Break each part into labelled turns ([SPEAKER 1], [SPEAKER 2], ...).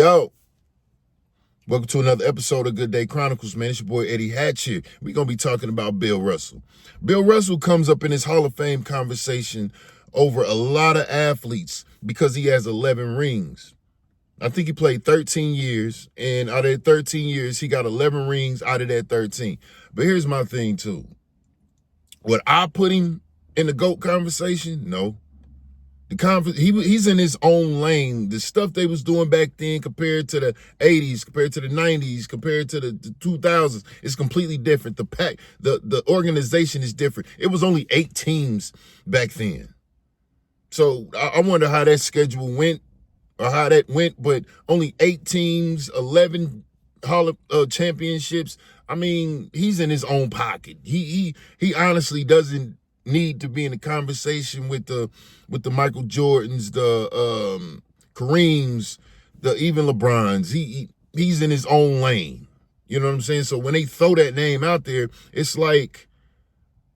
[SPEAKER 1] Yo, welcome to another episode of Good Day Chronicles, man. It's your boy Eddie Hatch here. We're going to be talking about Bill Russell. Bill Russell comes up in his Hall of Fame conversation over a lot of athletes because he has 11 rings. I think he played 13 years, and out of that 13 years, he got 11 rings out of that 13. But here's my thing, too. Would I put him in the GOAT conversation? No. He's in his own lane. The stuff they was doing back then compared to the 80s, compared to the 90s, compared to the 2000s, is completely different. The organization is different. It was only 8 teams back then. So I wonder how that schedule went or how that went, but only 8 teams, 11 Hall of championships. I mean, he's in his own pocket. He honestly doesn't need to be in a conversation with the Michael Jordans, the Kareems, the even LeBrons. He's in his own lane. You know what I'm saying? So when they throw that name out there, it's like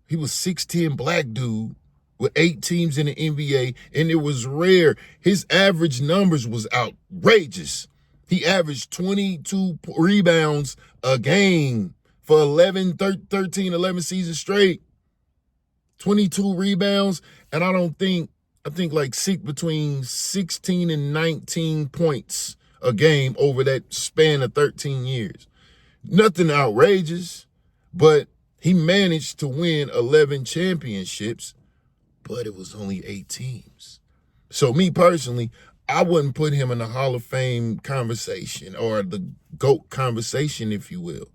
[SPEAKER 1] he was 6'10" black dude with 8 teams in the NBA, and it was rare. His average numbers was outrageous. He averaged 22 rebounds a game for 11 seasons straight. 22 rebounds, and I think like between 16 and 19 points a game over that span of 13 years. Nothing outrageous, but he managed to win 11 championships, but it was only 8 teams. So me personally, I wouldn't put him in the Hall of Fame conversation or the GOAT conversation, if you will.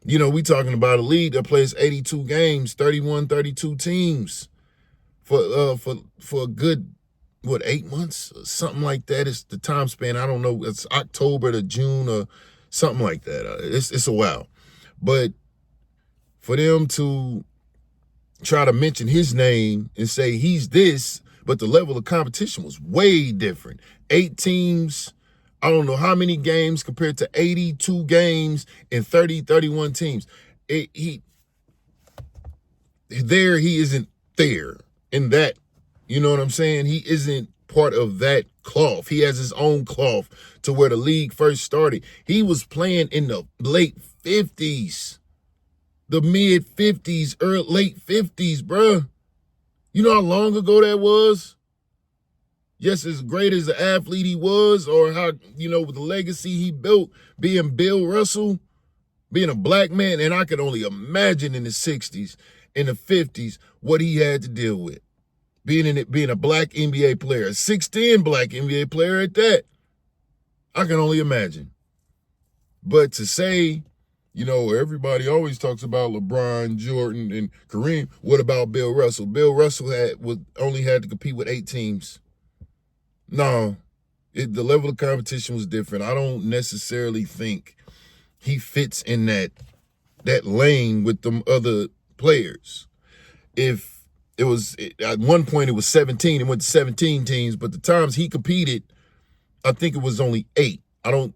[SPEAKER 1] You know, we talking about a league that plays 82 games, 32 teams for a good, 8 months? Something like that. It's the time span. I don't know. It's October to June or something like that. It's a while. But for them to try to mention his name and say he's this, but the level of competition was way different. 8 teams, I don't know how many games compared to 82 games and 31 teams. He isn't there in that, you know what I'm saying? He isn't part of that cloth. He has his own cloth to where the league first started. He was playing in the late 50s, the mid 50s, late 50s, bruh. You know how long ago that was? Yes, as great as the athlete he was, or how, with the legacy he built, being Bill Russell, being a black man, and I could only imagine in the 60s, in the 50s, what he had to deal with. Being a black NBA player, a 6'10" black NBA player at that. I can only imagine. But to say, everybody always talks about LeBron, Jordan, and Kareem. What about Bill Russell? Bill Russell only had to compete with 8 teams. No, the level of competition was different. I don't necessarily think he fits in that lane with them other players. If it was at one point it was 17, it went to 17 teams, but the times he competed, I think it was only 8. I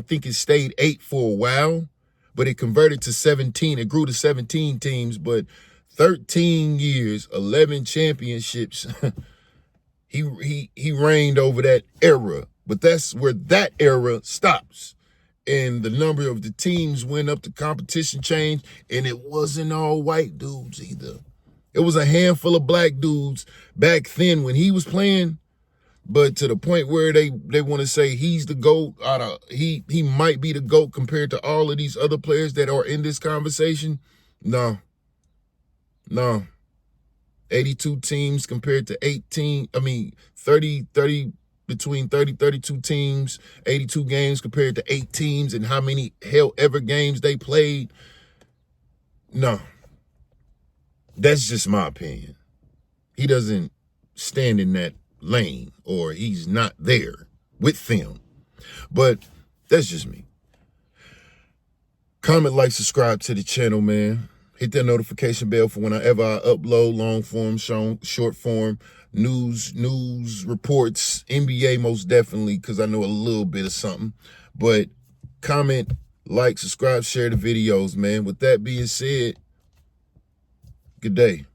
[SPEAKER 1] think it stayed 8 for a while, but it converted to 17. It grew to 17 teams, but 13 years, 11 championships. He reigned over that era, but that's where that era stops. And the number of the teams went up, the competition changed, and it wasn't all white dudes either. It was a handful of black dudes back then when he was playing, but to the point where they want to say he's the GOAT, he might be the GOAT compared to all of these other players that are in this conversation. No. 82 teams compared to 32 teams, 82 games compared to 8 teams, and how many hell ever games they played. No. That's just my opinion. He doesn't stand in that lane, or he's not there with them. But that's just me. Comment, like, subscribe to the channel, man. Hit that notification bell for whenever I upload long form, short form, news reports, NBA most definitely, because I know a little bit of something. But comment, like, subscribe, share the videos, man. With that being said, good day.